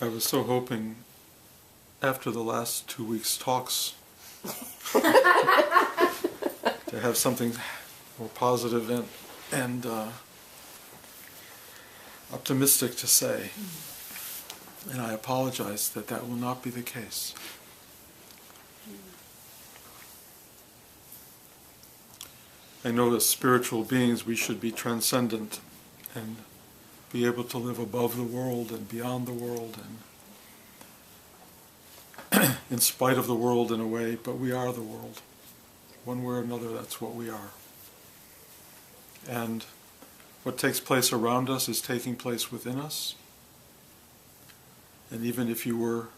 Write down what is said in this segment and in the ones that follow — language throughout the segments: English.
I was so hoping after the last 2 weeks' talks to have something more positive and optimistic to say. And I apologize that that will not be the case. I know as spiritual beings we should be transcendent and be able to live above the world and beyond the world and in spite of the world in a way, but we are the world. One way or another, that's what we are. And what takes place around us is taking place within us. And even if you were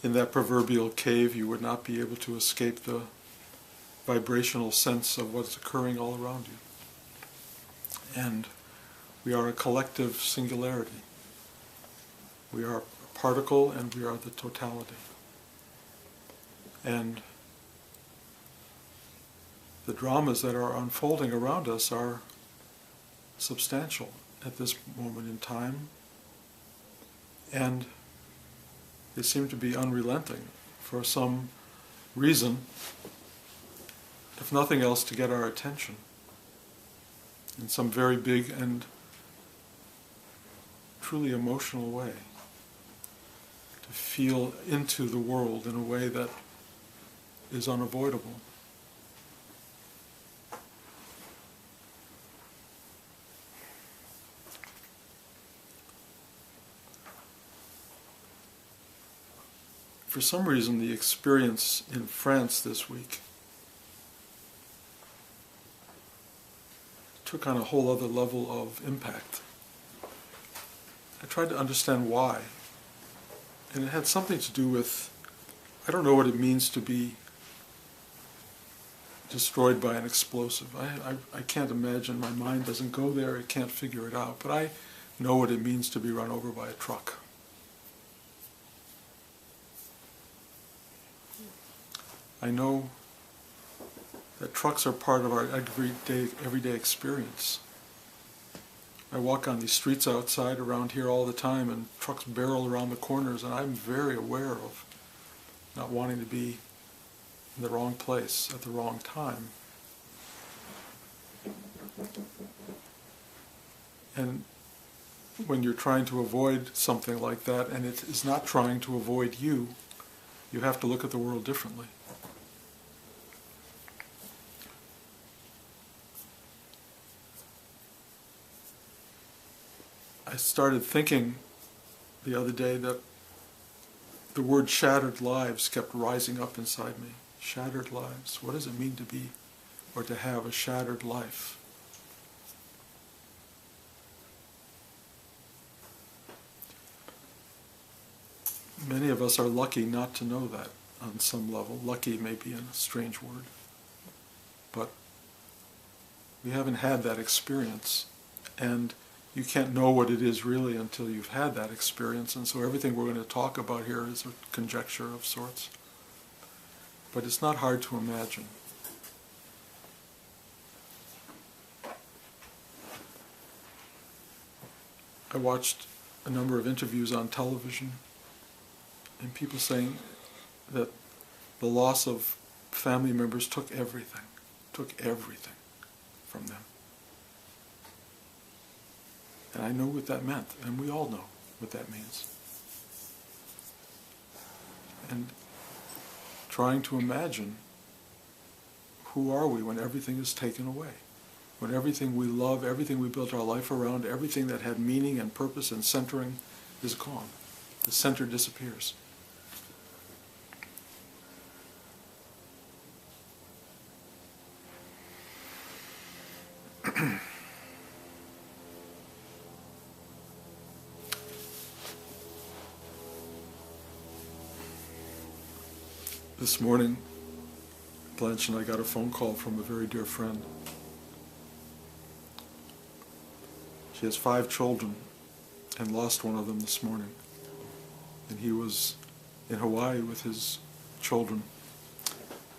in that proverbial cave, you would not be able to escape the vibrational sense of what's occurring all around you. And we are a collective singularity. We are a particle and we are the totality. And the dramas that are unfolding around us are substantial at this moment in time, and they seem to be unrelenting for some reason, if nothing else, to get our attention in some very big and truly emotional way, to feel into the world in a way that is unavoidable. For some reason, the experience in France this week took on a whole other level of impact. I tried to understand why, and it had something to do with, I don't know what it means to be destroyed by an explosive. I can't imagine, my mind doesn't go there, it can't figure it out, but I know what it means to be run over by a truck. I know that trucks are part of our everyday experience. I walk on these streets outside around here all the time, and trucks barrel around the corners, and I'm very aware of not wanting to be in the wrong place at the wrong time. And when you're trying to avoid something like that, and it is not trying to avoid you, you have to look at the world differently. I started thinking the other day that the word shattered lives kept rising up inside me. Shattered lives. What does it mean to be or to have a shattered life? Many of us are lucky not to know that on some level. Lucky may be a strange word, but we haven't had that experience, and you can't know what it is really until you've had that experience, and so everything we're going to talk about here is a conjecture of sorts. But it's not hard to imagine. I watched a number of interviews on television, and people saying that the loss of family members took everything from them. And I know what that meant, and we all know what that means. And trying to imagine, who are we when everything is taken away? When everything we love, everything we built our life around, everything that had meaning and purpose and centering is gone. The center disappears. This morning, Blanche and I got a phone call from a very dear friend. She has 5 children and lost one of them this morning. And he was in Hawaii with his children.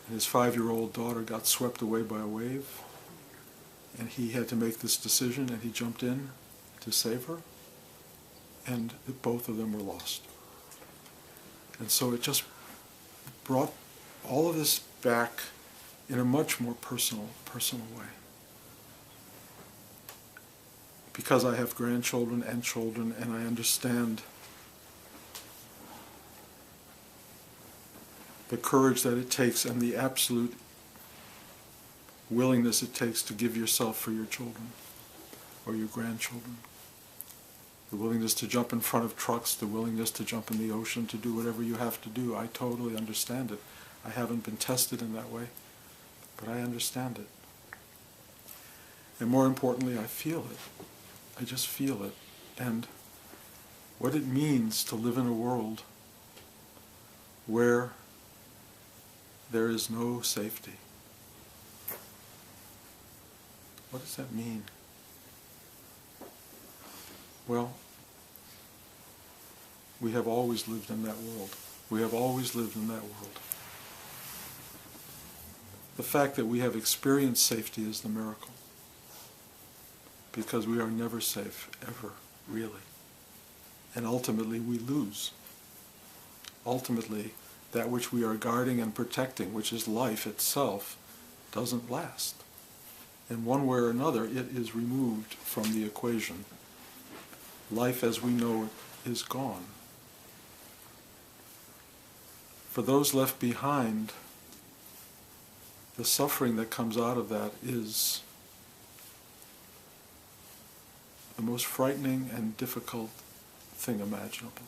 And his 5-year-old daughter got swept away by a wave. And he had to make this decision, and he jumped in to save her. and that both of them were lost. And so it just brought all of this back in a much more personal way. Because I have grandchildren and children, and I understand the courage that it takes and the absolute willingness it takes to give yourself for your children or your grandchildren. The willingness to jump in front of trucks, the willingness to jump in the ocean, to do whatever you have to do. I totally understand it. I haven't been tested in that way, but I understand it. And more importantly, I feel it. I just feel it. And what it means to live in a world where there is no safety. What does that mean? Well, we have always lived in that world. We have always lived in that world. The fact that we have experienced safety is the miracle. Because we are never safe, ever, really. And ultimately we lose. Ultimately, that which we are guarding and protecting, which is life itself, doesn't last. In one way or another, it is removed from the equation. Life as we know it is gone. For those left behind, the suffering that comes out of that is the most frightening and difficult thing imaginable.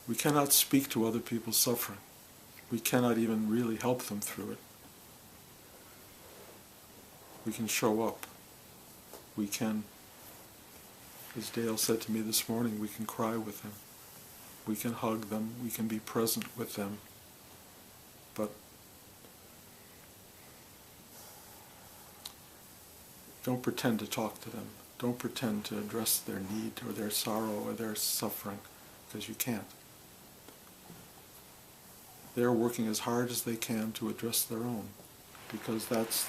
We cannot speak to other people's suffering. We cannot even really help them through it. We can show up. We can, as Dale said to me this morning, we can cry with them. We can hug them. We can be present with them. But don't pretend to talk to them. Don't pretend to address their need or their sorrow or their suffering, because you can't. They're working as hard as they can to address their own, because that's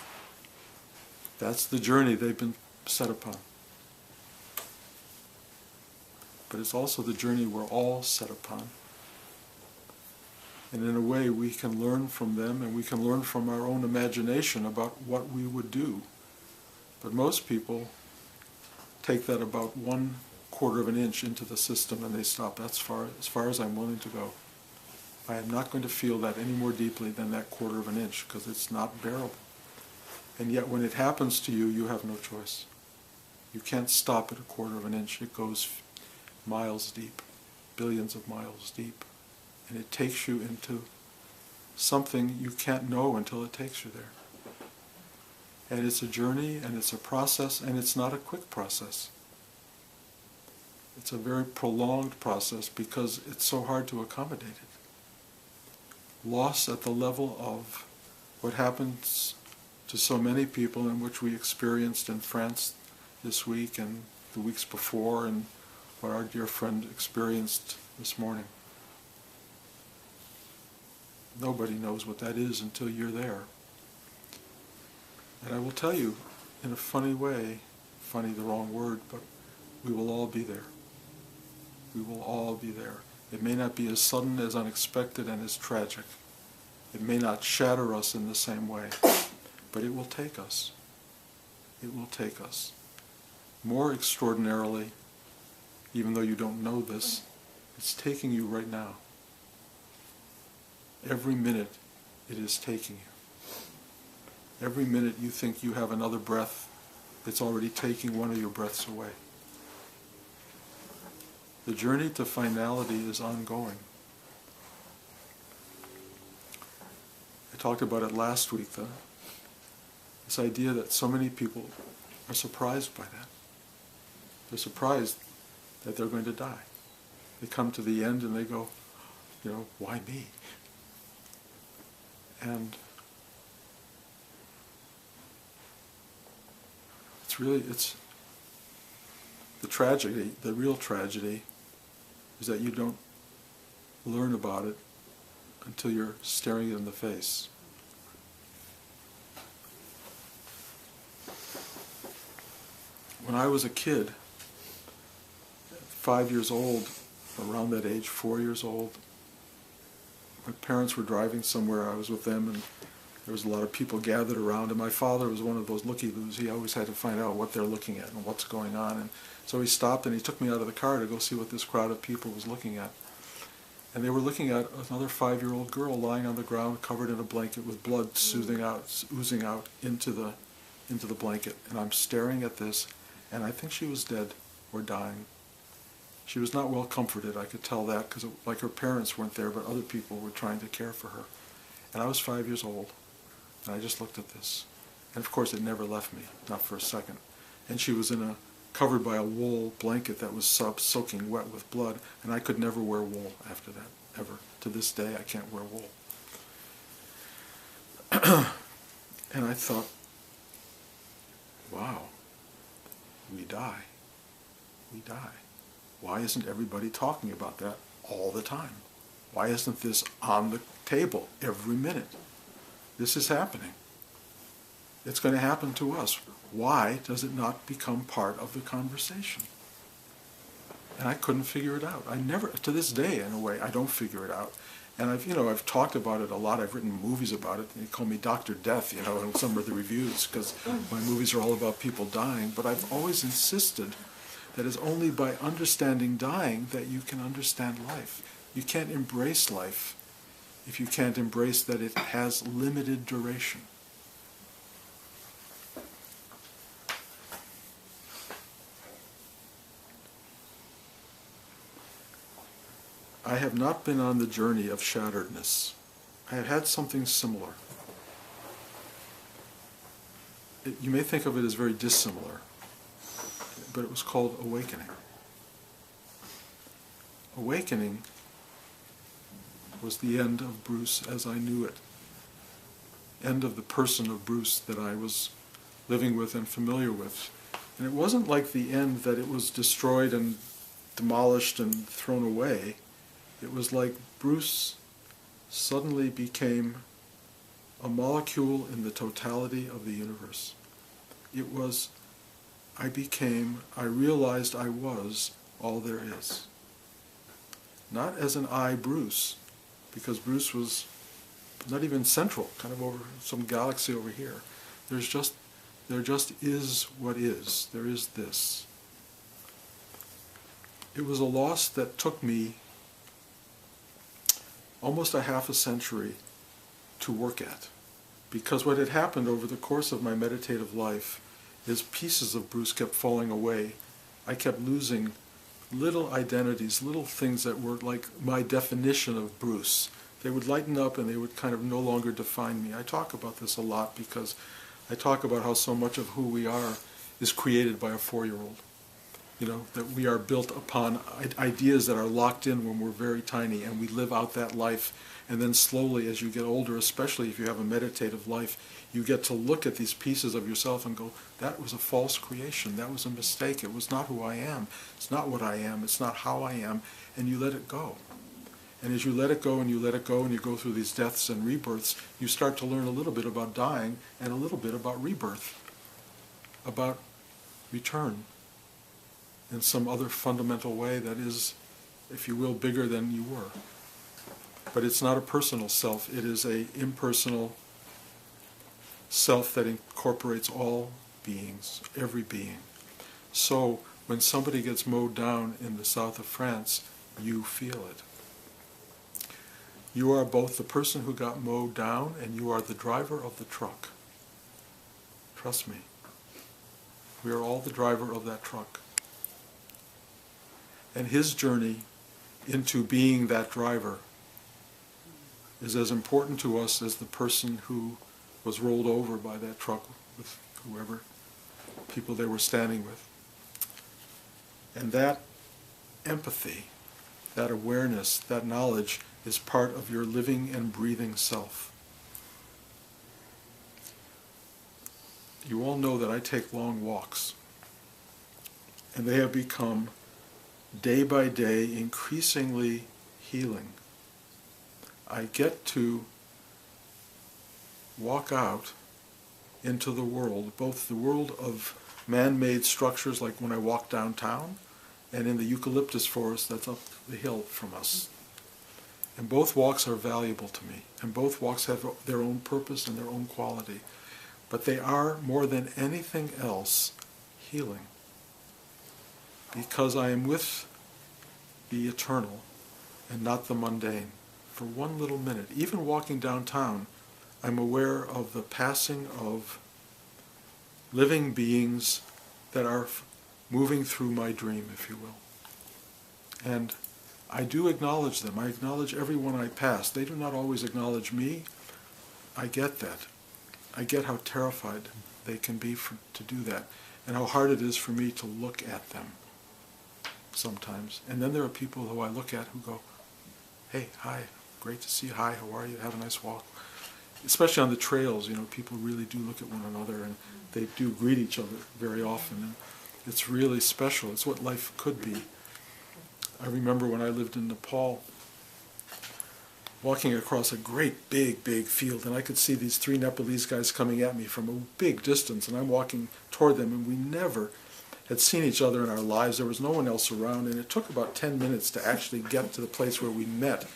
the journey they've been set upon. But it's also the journey we're all set upon. And in a way we can learn from them, and we can learn from our own imagination about what we would do. But most people take that about 1/4 of an inch into the system and they stop. That's as far as I'm willing to go. I am not going to feel that any more deeply than that 1/4 of an inch, because it's not bearable. And yet when it happens to you, you have no choice. You can't stop at 1/4 of an inch. It goes miles deep, billions of miles deep. And it takes you into something you can't know until it takes you there. And it's a journey, and it's a process, and it's not a quick process. It's a very prolonged process because it's so hard to accommodate it. Loss at the level of what happens to so many people, and which we experienced in France this week and the weeks before, and what our dear friend experienced this morning. Nobody knows what that is until you're there. And I will tell you, in a funny way, funny the wrong word, but we will all be there. We will all be there. It may not be as sudden, as unexpected, and as tragic. It may not shatter us in the same way, but it will take us. It will take us. More extraordinarily, even though you don't know this, it's taking you right now. Every minute it is taking you. Every minute you think you have another breath, it's already taking one of your breaths away. The journey to finality is ongoing. I talked about it last week, this idea that so many people are surprised by that. They're surprised that they're going to die. They come to the end and they go, why me? And it's the tragedy, the real tragedy, is that you don't learn about it until you're staring it in the face. when I was a kid, 5 years old, around that age, 4 years old, my parents were driving somewhere. I was with them, and there was a lot of people gathered around, and my father was one of those looky-loos. He always had to find out what they're looking at and what's going on. And so he stopped and he took me out of the car to go see what this crowd of people was looking at. And they were looking at another 5-year-old girl lying on the ground, covered in a blanket with blood oozing out into the blanket. And I'm staring at this, and I think she was dead or dying. She was not well comforted, I could tell that, because like her parents weren't there, but other people were trying to care for her. And I was 5 years old, and I just looked at this. And of course it never left me, not for a second. And she was covered by a wool blanket that was soaking wet with blood, and I could never wear wool after that, ever. To this day I can't wear wool. And I thought, wow, we die. We die. Why isn't everybody talking about that all the time? Why isn't this on the table every minute? This is happening. It's going to happen to us. Why does it not become part of the conversation? And I couldn't figure it out. I never, to this day, in a way, I don't figure it out. And I've talked about it a lot. I've written movies about it. They call me Dr. Death, in some of the reviews, because my movies are all about people dying. But I've always insisted that it's only by understanding dying that you can understand life. You can't embrace life if you can't embrace that it has limited duration. I have not been on the journey of shatteredness. I have had something similar. You may think of it as very dissimilar, but it was called awakening. Awakening was the end of Bruce as I knew it. End of the person of Bruce that I was living with and familiar with. And it wasn't like the end that it was destroyed and demolished and thrown away. It was like Bruce suddenly became a molecule in the totality of the universe. It was, I realized I was all there is. Not as an I, Bruce, because Bruce was not even central, kind of over some galaxy over here. There just is what is. There is this. It was a loss that took me almost a half a century to work at. Because what had happened over the course of my meditative life is pieces of Bruce kept falling away. I kept losing little identities, little things that were like my definition of Bruce. They would lighten up and they would kind of no longer define me. I talk about this a lot because I talk about how so much of who we are is created by a 4-year-old. That we are built upon ideas that are locked in when we're very tiny, and we live out that life. And then slowly, as you get older, especially if you have a meditative life, you get to look at these pieces of yourself and go, that was a false creation, that was a mistake, it was not who I am, it's not what I am, it's not how I am, and you let it go. And as you let it go and you let it go and you go through these deaths and rebirths, you start to learn a little bit about dying and a little bit about rebirth, about return in some other fundamental way that is, if you will, bigger than you were. But it's not a personal self, it is an impersonal self that incorporates all beings, every being. So when somebody gets mowed down in the south of France, you feel it. You are both the person who got mowed down and you are the driver of the truck. Trust me. We are all the driver of that truck. And his journey into being that driver is as important to us as the person who was rolled over by that truck with whoever people they were standing with. And that empathy, that awareness, that knowledge is part of your living and breathing self. You all know that I take long walks, and they have become day by day increasingly healing. I get to walk out into the world, both the world of man-made structures like when I walk downtown, and in the eucalyptus forest that's up the hill from us. And both walks are valuable to me, and both walks have their own purpose and their own quality. But they are, more than anything else, healing. Because I am with the eternal and not the mundane for one little minute. Even walking downtown, I'm aware of the passing of living beings that are moving through my dream, if you will. And I do acknowledge them. I acknowledge everyone I pass. They do not always acknowledge me. I get that. I get how terrified they can be to do that, and how hard it is for me to look at them sometimes. And then there are people who I look at who go, hey, hi, great to see you, hi, how are you, have a nice walk. Especially on the trails, people really do look at one another, and they do greet each other very often, and it's really special. It's what life could be. I remember when I lived in Nepal, walking across a great big field, and I could see these 3 Nepalese guys coming at me from a big distance, and I'm walking toward them, and we never had seen each other in our lives. There was no one else around, and it took about 10 minutes to actually get to the place where we met.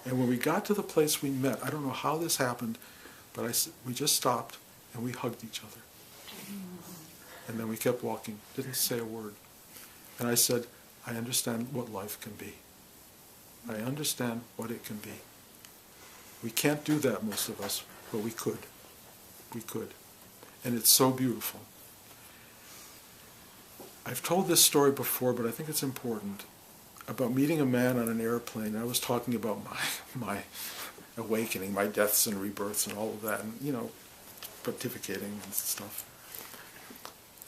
And when we got to the place we met, I don't know how this happened, but we just stopped and we hugged each other. And then we kept walking, didn't say a word. And I said, I understand what life can be. I understand what it can be. We can't do that, most of us, but we could. We could. And it's so beautiful. I've told this story before, but I think it's important, about meeting a man on an airplane. I was talking about my awakening, my deaths and rebirths and all of that, and, pontificating and stuff.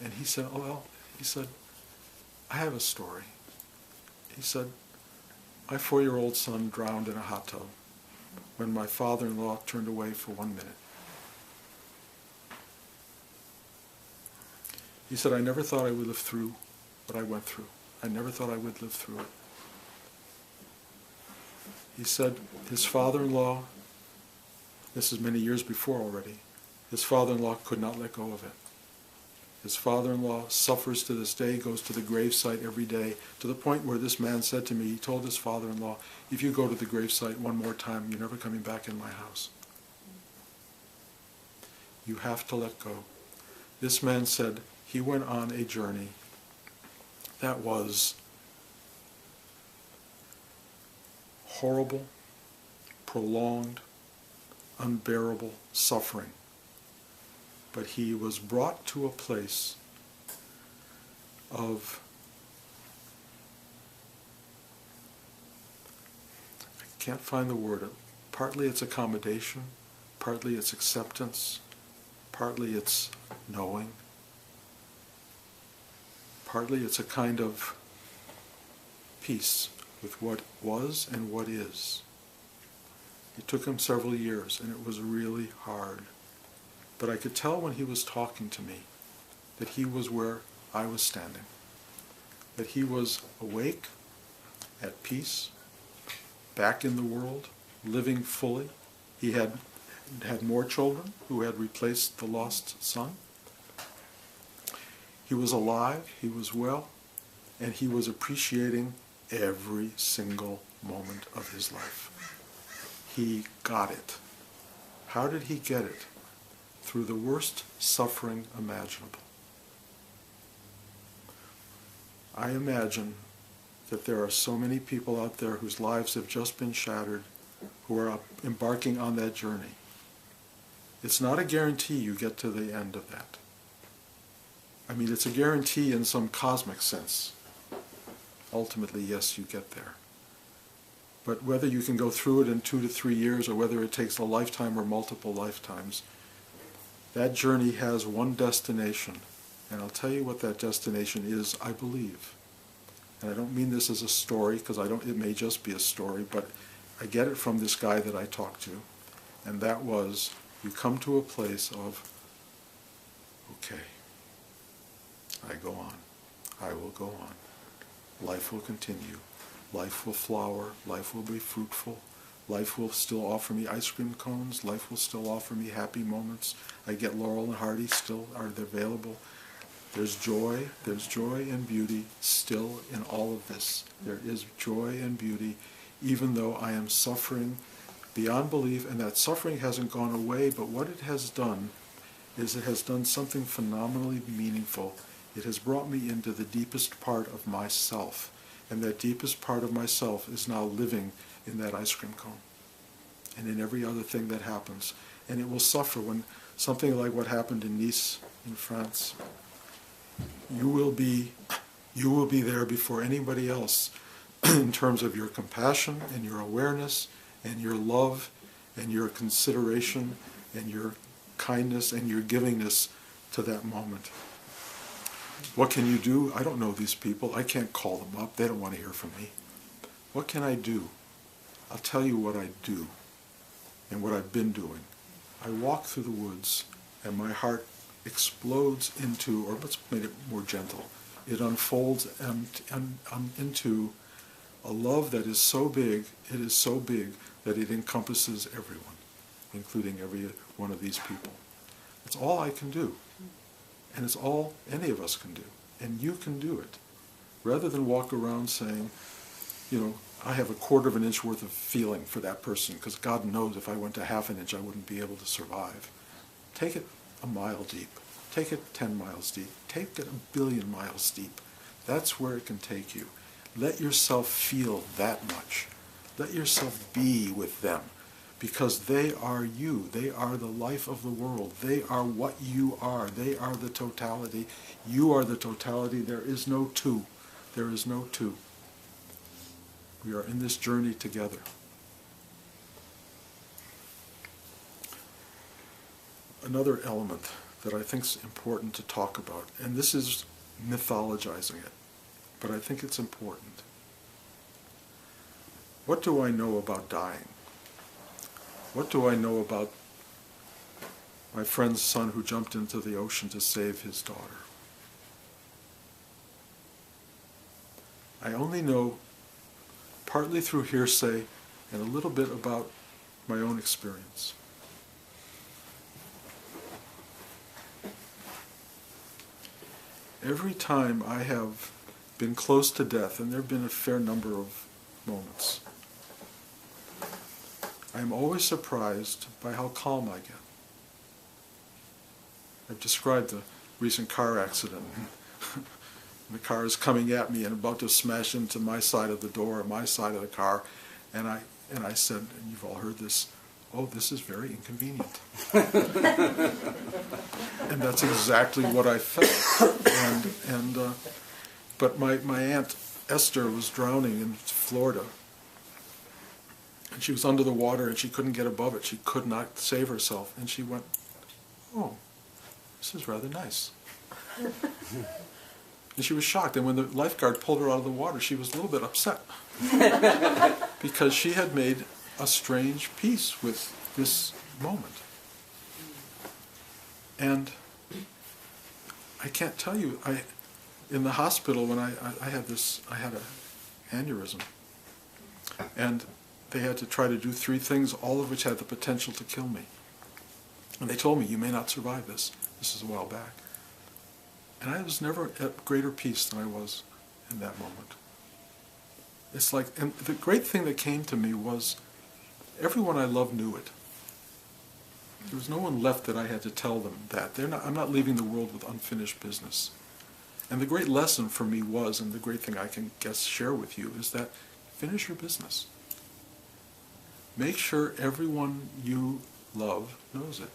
And he said, I have a story. He said, my 4-year-old son drowned in a hot tub when my father-in-law turned away for 1 minute. He said, I never thought I would live through what I went through. I never thought I would live through it. He said his father-in-law, this is many years before already, his father-in-law could not let go of it. His father-in-law suffers to this day, goes to the gravesite every day, to the point where this man said to me, he told his father-in-law, if you go to the gravesite one more time, you're never coming back in my house. You have to let go. This man said he went on a journey that was horrible, prolonged, unbearable suffering. But he was brought to a place of, I can't find the word, partly it's accommodation, partly it's acceptance, partly it's knowing, partly it's a kind of peace with what was and what is. It took him several years, and it was really hard. But I could tell when he was talking to me that he was where I was standing, that he was awake, at peace, back in the world, living fully. He had more children who had replaced the lost son. He was alive, he was well, and he was appreciating every single moment of his life. He got it. How did he get it? Through the worst suffering imaginable. I imagine that there are so many people out there whose lives have just been shattered, who are embarking on that journey. It's not a guarantee you get to the end of that. I mean, it's a guarantee in some cosmic sense. Ultimately, yes, you get there. But whether you can go through it in 2 to 3 years, or whether it takes a lifetime or multiple lifetimes, that journey has one destination. And I'll tell you what that destination is, I believe. And I don't mean this as a story, because it may just be a story, but I get it from this guy that I talked to. And that was, you come to a place of, okay, I go on. I will go on. Life will continue. Life will flower. Life will be fruitful. Life will still offer me ice cream cones. Life will still offer me happy moments. I get Laurel and Hardy still are available. There's joy and beauty still in all of this. There is joy and beauty, even though I am suffering beyond belief, and that suffering hasn't gone away, but what it has done is it has done something phenomenally meaningful. It has brought me into the deepest part of myself, and that deepest part of myself is now living in that ice cream cone and in every other thing that happens. And it will suffer when something like what happened in Nice in France. You will be there before anybody else in terms of your compassion and your awareness and your love and your consideration and your kindness and your givingness to that moment. What can you do? I don't know these people. I can't call them up. They don't want to hear from me. What can I do? I'll tell you what I do and what I've been doing. I walk through the woods and my heart explodes into, or let's make it more gentle, it unfolds into a love that is so big, it is so big that it encompasses everyone, including every one of these people. It's all I can do. And it's all any of us can do. And you can do it. Rather than walk around saying, I have a quarter of an inch worth of feeling for that person, because God knows if I went to half an inch I wouldn't be able to survive. Take it a mile deep. Take it 10 miles deep. Take it 1 billion miles deep. That's where it can take you. Let yourself feel that much. Let yourself be with them. Because they are you. They are the life of the world. They are what you are. They are the totality. You are the totality. There is no two. There is no two. We are in this journey together. Another element that I think is important to talk about, and this is mythologizing it, but I think it's important. What do I know about dying? What do I know about my friend's son who jumped into the ocean to save his daughter? I only know partly through hearsay and a little bit about my own experience. Every time I have been close to death, and there have been a fair number of moments, I am always surprised by how calm I get. I've described the recent car accident. The car is coming at me and about to smash into my side of the door, or my side of the car, and I said, and you've all heard this, oh, this is very inconvenient. And that's exactly what I felt. But my Aunt Esther was drowning in Florida. And she was under the water and she couldn't get above it. She could not save herself. And she went, oh, this is rather nice. And she was shocked. And when the lifeguard pulled her out of the water, she was a little bit upset. Because she had made a strange peace with this moment. And I can't tell you, in the hospital when I had an aneurysm. And they had to try to do 3 things, all of which had the potential to kill me. And they told me, you may not survive this. This is a while back. And I was never at greater peace than I was in that moment. It's like, and the great thing that came to me was, everyone I loved knew it. There was no one left that I had to tell them that. I'm not leaving the world with unfinished business. And the great lesson for me was, and the great thing I can share with you, is that finish your business. Make sure everyone you love knows it.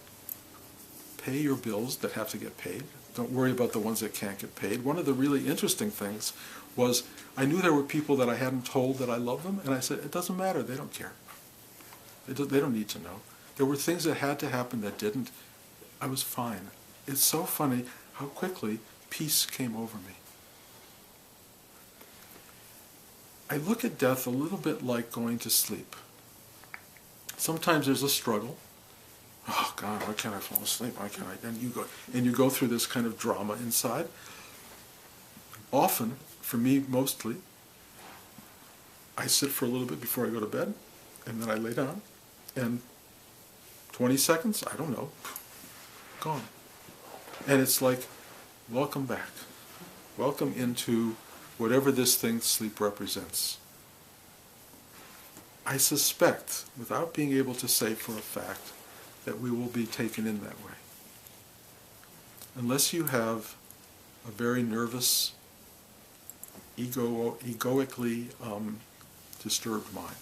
Pay your bills that have to get paid. Don't worry about the ones that can't get paid. One of the really interesting things was, I knew there were people that I hadn't told that I love them, and I said, it doesn't matter, they don't care. They don't need to know. There were things that had to happen that didn't. I was fine. It's so funny how quickly peace came over me. I look at death a little bit like going to sleep. Sometimes there's a struggle. Oh God, why can't I fall asleep? Why can't I? And you go through this kind of drama inside. Often, for me mostly, I sit for a little bit before I go to bed, and then I lay down, and 20 seconds, I don't know, gone. And it's like welcome back. Welcome into whatever this thing sleep represents. I suspect, without being able to say for a fact, that we will be taken in that way. Unless you have a very nervous, egoically disturbed mind.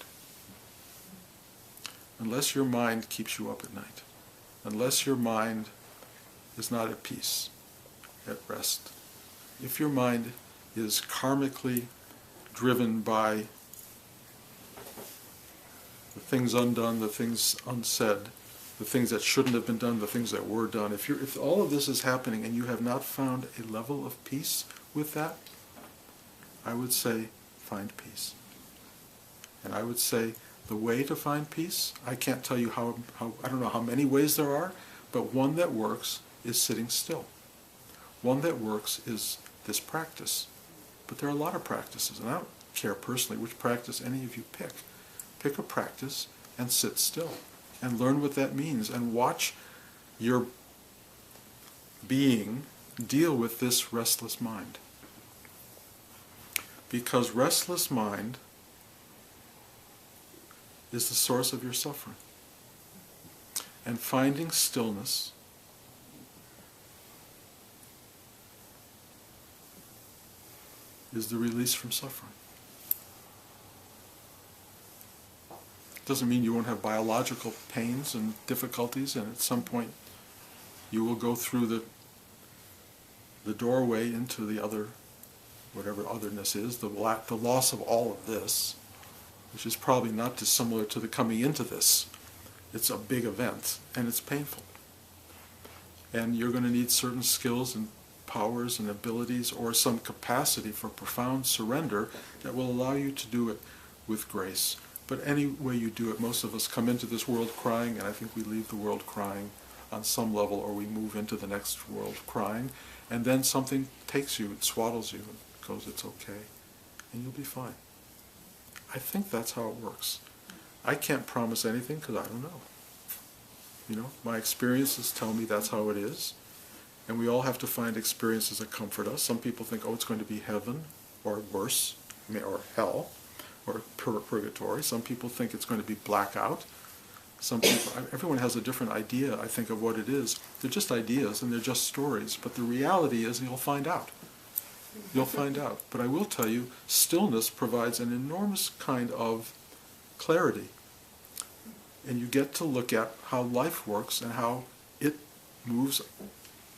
Unless your mind keeps you up at night. Unless your mind is not at peace, at rest. If your mind is karmically driven by the things undone, the things unsaid, the things that shouldn't have been done, the things that were done, if all of this is happening and you have not found a level of peace with that, I would say find peace. And I would say the way to find peace, I can't tell you how I don't know how many ways there are, but one that works is sitting still. One that works is this practice. But there are a lot of practices, and I don't care personally which practice any of you pick. Pick a practice and sit still and learn what that means and watch your being deal with this restless mind. Because restless mind is the source of your suffering. And finding stillness is the release from suffering. Doesn't mean you won't have biological pains and difficulties, and at some point you will go through the doorway into the other, whatever otherness is, the loss of all of this, which is probably not dissimilar to the coming into this. It's a big event, and it's painful. And you're going to need certain skills and powers and abilities or some capacity for profound surrender that will allow you to do it with grace. But any way you do it, most of us come into this world crying, and I think we leave the world crying on some level, or we move into the next world crying, and then something takes you, it swaddles you, and goes, it's okay, and you'll be fine. I think that's how it works. I can't promise anything because I don't know. You know, my experiences tell me that's how it is, and we all have to find experiences that comfort us. Some people think, oh, it's going to be heaven, or worse, or hell, or purgatory. Some people think it's going to be blackout. Some people, everyone has a different idea, I think, of what it is. They're just ideas and they're just stories, but the reality is you'll find out. You'll find out. But I will tell you, stillness provides an enormous kind of clarity. And you get to look at how life works and how it moves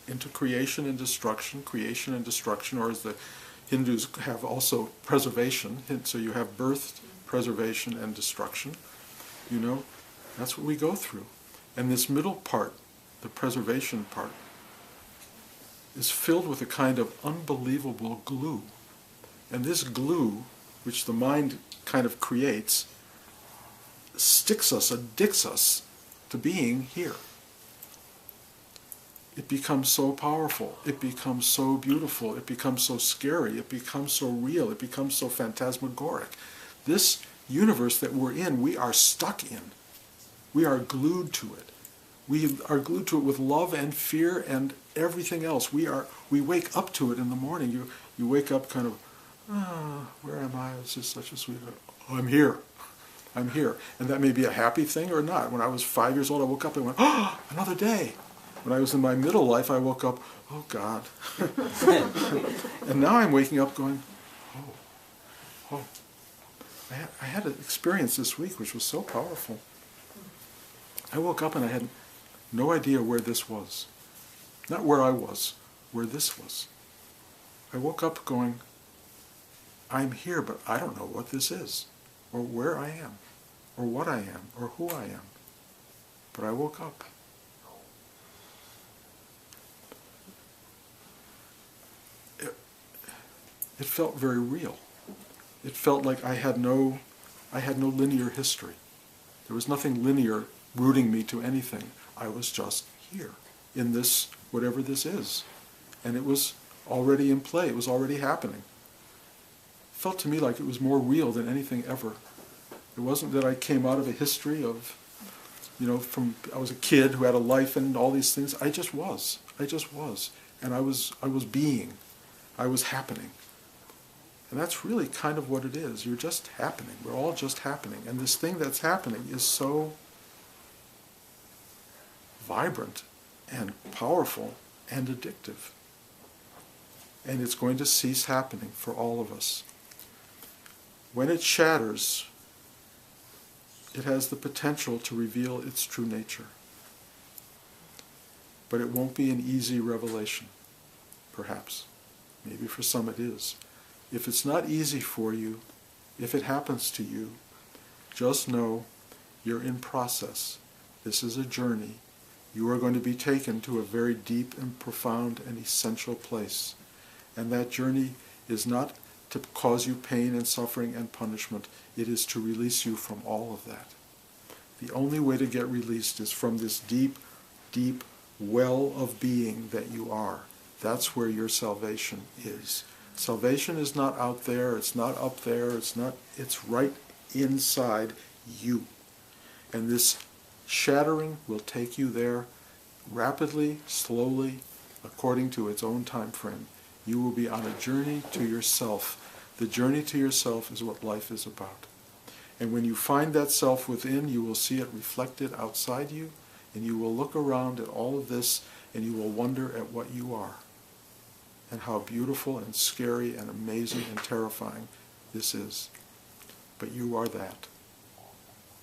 into creation and destruction, or as the Hindus have also preservation, so you have birth, preservation, and destruction. You know, that's what we go through. And this middle part, the preservation part, is filled with a kind of unbelievable glue. And this glue, which the mind kind of creates, sticks us, addicts us to being here. It becomes so powerful, it becomes so beautiful, it becomes so scary, it becomes so real, it becomes so phantasmagoric. This universe that we're in, we are stuck in. We are glued to it. We are glued to it with love and fear and everything else. We wake up to it in the morning. You wake up kind of, where am I? It's just such a sweet, oh, I'm here. I'm here. And that may be a happy thing or not. When I was 5 years old, I woke up and went, oh, another day. When I was in my middle life, I woke up, oh God. And now I'm waking up going, oh. I had an experience this week which was so powerful. I woke up and I had no idea where this was. Not where I was, where this was. I woke up going, I'm here, but I don't know what this is, or where I am, or what I am, or who I am. But I woke up. It felt very real. It felt like I had no linear history. There was nothing linear rooting me to anything. I was just here in this, whatever this is. And it was already in play. It was already happening. It felt to me like it was more real than anything ever. It wasn't that I came out of a history of, I was a kid who had a life and all these things. I just was. and I was being, I was happening. And that's really kind of what it is. You're just happening. We're all just happening. And this thing that's happening is so vibrant and powerful and addictive. And it's going to cease happening for all of us. When it shatters, it has the potential to reveal its true nature. But it won't be an easy revelation, perhaps. Maybe for some it is. If it's not easy for you, if it happens to you, just know you're in process. This is a journey. You are going to be taken to a very deep and profound and essential place. And that journey is not to cause you pain and suffering and punishment. It is to release you from all of that. The only way to get released is from this deep, deep well of being that you are. That's where your salvation is. Salvation is not out there, it's not up there, it's right inside you. And this shattering will take you there rapidly, slowly, according to its own time frame. You will be on a journey to yourself. The journey to yourself is what life is about. And when you find that self within, you will see it reflected outside you, and you will look around at all of this, and you will wonder at what you are, and how beautiful and scary and amazing and terrifying this is. But you are that.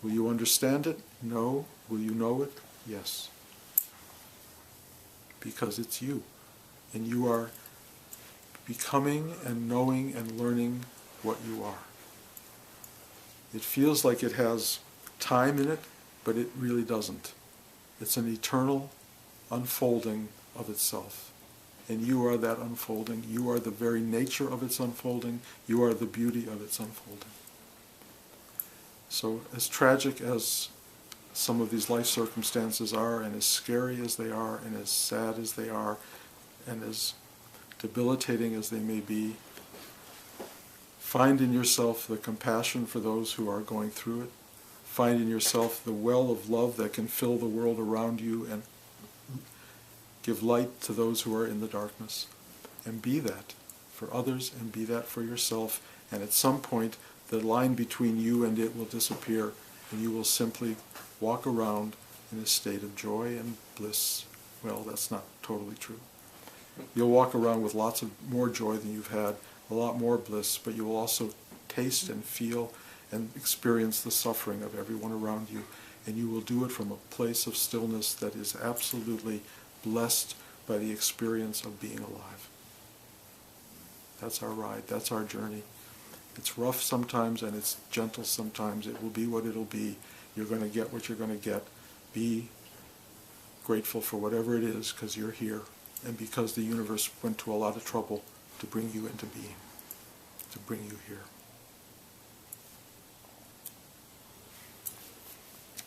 Will you understand it? No. Will you know it? Yes. Because it's you. And you are becoming and knowing and learning what you are. It feels like it has time in it, but it really doesn't. It's an eternal unfolding of itself. And you are that unfolding. You are the very nature of its unfolding. You are the beauty of its unfolding. So as tragic as some of these life circumstances are, and as scary as they are, and as sad as they are, and as debilitating as they may be, find in yourself the compassion for those who are going through it. Find in yourself the well of love that can fill the world around you and give light to those who are in the darkness. And be that for others, and be that for yourself. And at some point, the line between you and it will disappear, and you will simply walk around in a state of joy and bliss. Well, that's not totally true. You'll walk around with lots of more joy than you've had, a lot more bliss, but you will also taste and feel and experience the suffering of everyone around you. And you will do it from a place of stillness that is absolutely blessed by the experience of being alive. That's our ride. That's our journey. It's rough sometimes and it's gentle sometimes. It will be what it'll be. You're going to get what you're going to get. Be grateful for whatever it is, because you're here, and because the universe went to a lot of trouble to bring you into being, to bring you here.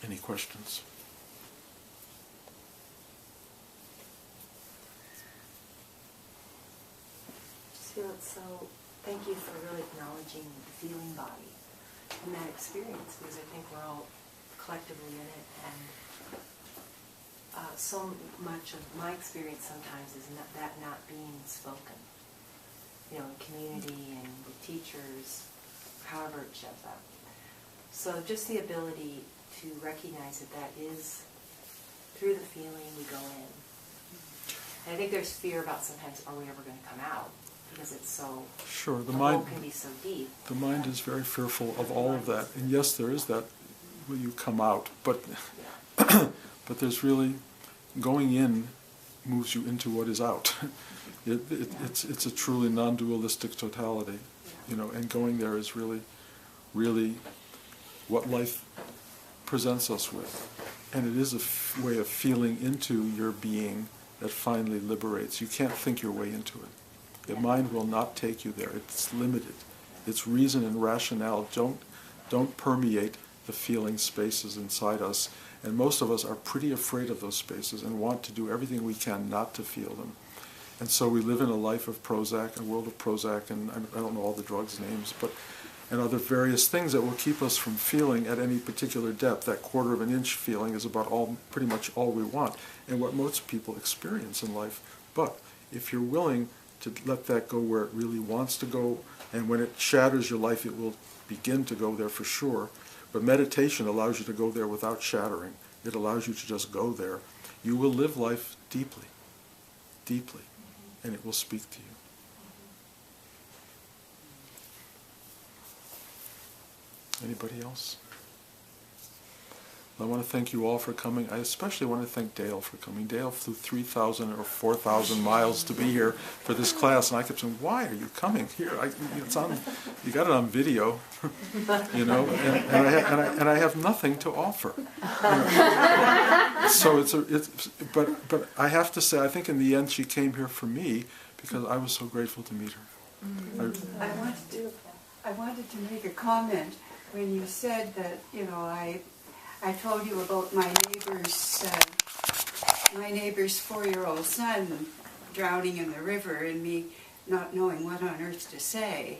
Any questions? Just feel it so. Thank you for really acknowledging the feeling body in that experience, because I think we're all collectively in it, and so much of my experience sometimes is not being spoken. You know, in community and with teachers, however it shows up. So just the ability to recognize that is through the feeling we go in. And I think there's fear about sometimes, are we ever going to come out? Because it's so, sure, the mind mind can be so deep. The mind is very fearful of all of that. And yes, there is that, will you come out? But but there's really, going in moves you into what is out. It's a truly non-dualistic totality, you know, and going there is really, really what life presents us with. And it is a way of feeling into your being that finally liberates. You can't think your way into it. The mind will not take you there. It's limited. Its reason and rationale don't permeate the feeling spaces inside us. And most of us are pretty afraid of those spaces and want to do everything we can not to feel them. And so we live in a life of Prozac, a world of Prozac, and I don't know all the drugs' names, but and other various things that will keep us from feeling at any particular depth. That quarter of an inch feeling is about pretty much all we want, and what most people experience in life. But if you're willing to let that go where it really wants to go, and when it shatters your life, it will begin to go there for sure. But meditation allows you to go there without shattering. It allows you to just go there. You will live life deeply, deeply, and it will speak to you. Anybody else? I want to thank you all for coming. I especially want to thank Dale for coming. Dale flew 3,000 or 4,000 miles to be here for this class, and I kept saying, "Why are you coming here? It's on. You got it on video, you know." And I have nothing to offer. So but I have to say, I think in the end she came here for me because I was so grateful to meet her. I wanted to make a comment when you said that, you know, I told you about my neighbor's 4-year-old son drowning in the river and me not knowing what on earth to say.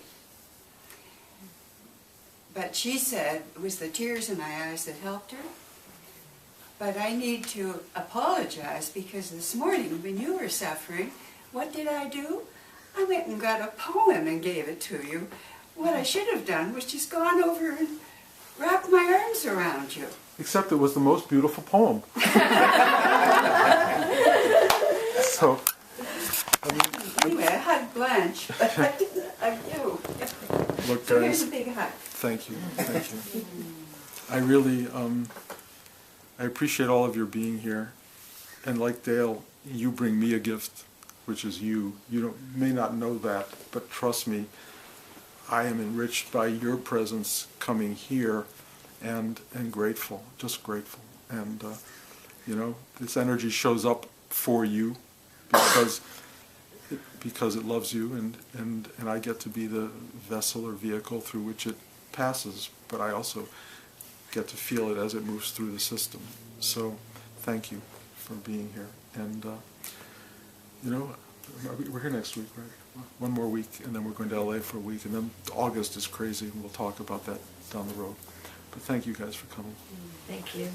But she said it was the tears in my eyes that helped her. But I need to apologize because this morning when you were suffering, what did I do? I went and got a poem and gave it to you. What I should have done was just gone over and wrapped my arms around you. Except it was the most beautiful poem. So, anyway, I hugged Blanche, but I didn't hug you. Look, So guys, here's a big hug. thank you. I really, I appreciate all of your being here. And like Dale, you bring me a gift, which is you. You may not know that, but trust me, I am enriched by your presence coming here, and grateful, just grateful. And you know, this energy shows up for you because it loves you, and I get to be the vessel or vehicle through which it passes. But I also get to feel it as it moves through the system. So thank you for being here. And you know, we're here next week, right? One more week, and then we're going to LA for a week, and then August is crazy, and we'll talk about that down the road. But thank you guys for coming. Thank you.